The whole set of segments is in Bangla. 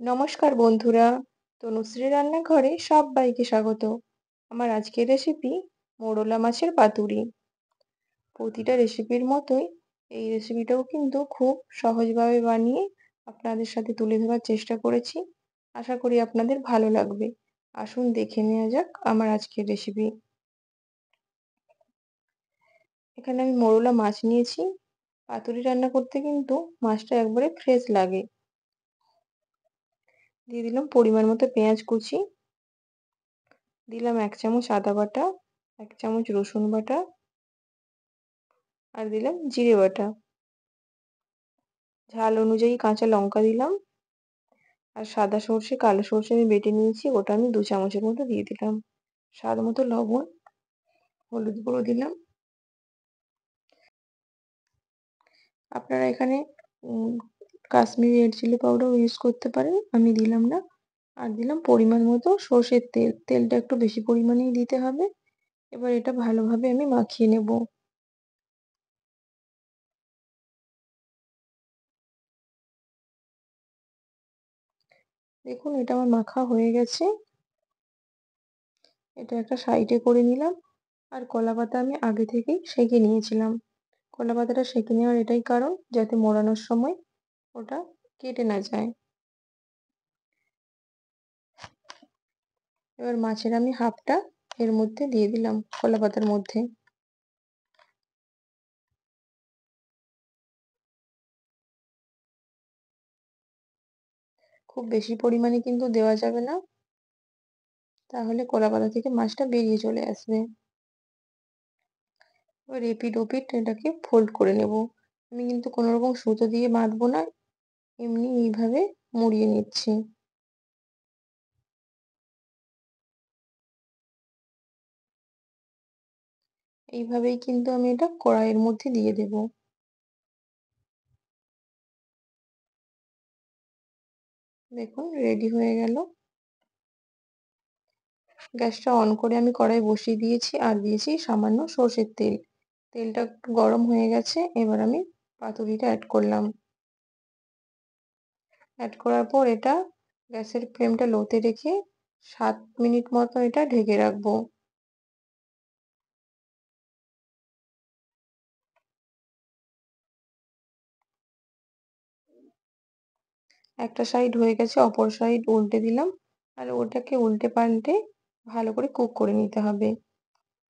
নমস্কার বন্ধুরা, তনুশ্রী রান্নাঘরে সব্বাইকে স্বাগত। আমার আজকের রেসিপি মোরলা মাছের পাতুরি। প্রতিটা রেসিপির মতোই এই রেসিপিটাও কিন্তু খুব সহজভাবে বানিয়ে আপনাদের সাথে তুলে ধরার চেষ্টা করেছি। আশা করি আপনাদের ভালো লাগবে। আসুন দেখে নেওয়া যাক আমার আজকের রেসিপি। এখানে আমি মোরলা মাছ নিয়েছি। পাতুরি রান্না করতে কিন্তু মাছটা একবারে ফ্রেশ লাগে। দিয়ে দিলাম পরিমাণ মতো পেঁয়াজ কুচি, দিলাম 1 চামচ আদা বাটা, 1 চামচ রসুন বাটা, আর দিলাম জিরে বাটা। ঝাল অনুযায়ী কাঁচা লঙ্কা দিলাম, আর সাদা সর্ষে কালো সর্ষে আমি বেটে নিয়েছি, ওটা আমি 2 চামচের মতো দিয়ে দিলাম। স্বাদ মতো লবণ, হলুদ গুঁড়ো দিলাম। আপনারা এখানে Kashmiri red chilli powder use করতে পারেন, আমি দিলাম না। আর দিলাম পরিমাণ মতো সর্ষের তেল। তেলটা একটু বেশি পরিমাণেই দিতে হবে। এবার এটা ভালোভাবে আমি মাখিয়ে নেব। দেখুন এটা আমার মাখা হয়ে গেছে। এটা একটা সাইডে করে নিলাম। আর কলা পাতা আমি আগে থেকেই সেঁকে নিয়েছিলাম। কলা পাতাটা সেঁকে নেওয়ার এটাই কারণ, যাতে মোড়ানোর সময় ওটা কেটে না যায়। এবার মাছের আমি হাফটা এর মধ্যে দিয়ে দিলাম কলা পাতার মধ্যে। খুব বেশি পরিমাণে কিন্তু দেওয়া যাবে না, তাহলে কলা পাতা থেকে মাছটা বেরিয়ে চলে আসবে। এবার এপিঠ ওপিঠ এটাকে ফোল্ড করে নেব। আমি কিন্তু কোনো রকম সুতো দিয়ে বাঁধবো না, এমনি এইভাবে মুড়িয়ে নিচ্ছি। এইভাবেই কিন্তু আমি এটা কড়াইয়ের মধ্যে দিয়ে দেব। দেখুন রেডি হয়ে গেল। গ্যাসটা অন করে আমি কড়াই বসিয়ে দিয়েছি, আর দিয়েছি সামান্য সর্ষের তেল। তেলটা একটু গরম হয়ে গেছে, এবার আমি পাতুরিটা অ্যাড করলাম। অ্যাড করার পর এটা গ্যাসের ফ্লেমটা লোতে রেখে 7 মিনিট মতো এটা ঢেকে রাখবো। একটা সাইড হয়ে গেছে, অপর সাইড উল্টে দিলাম। আর ওটাকে উল্টে পাল্টে ভালো করে কুক করে নিতে হবে।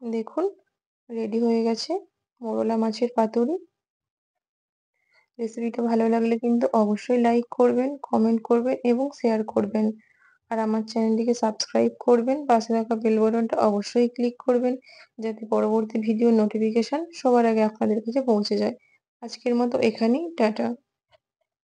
দেখুন রেডি হয়ে গেছে মোরলা মাছের পাতুরি। রেসিপিটা ভালো লাগলে কিন্তু অবশ্যই লাইক করবেন, কমেন্ট করবেন এবং শেয়ার করবেন। আর আমার চ্যানেলটিকে সাবস্ক্রাইব করবেন, পাশে থাকা বেল বাটনটা অবশ্যই ক্লিক করবেন, যাতে পরবর্তী ভিডিও নোটিফিকেশন সবার আগে আপনাদের কাছে পৌঁছে যায়। আজকের মতো এখানেই, টাটা।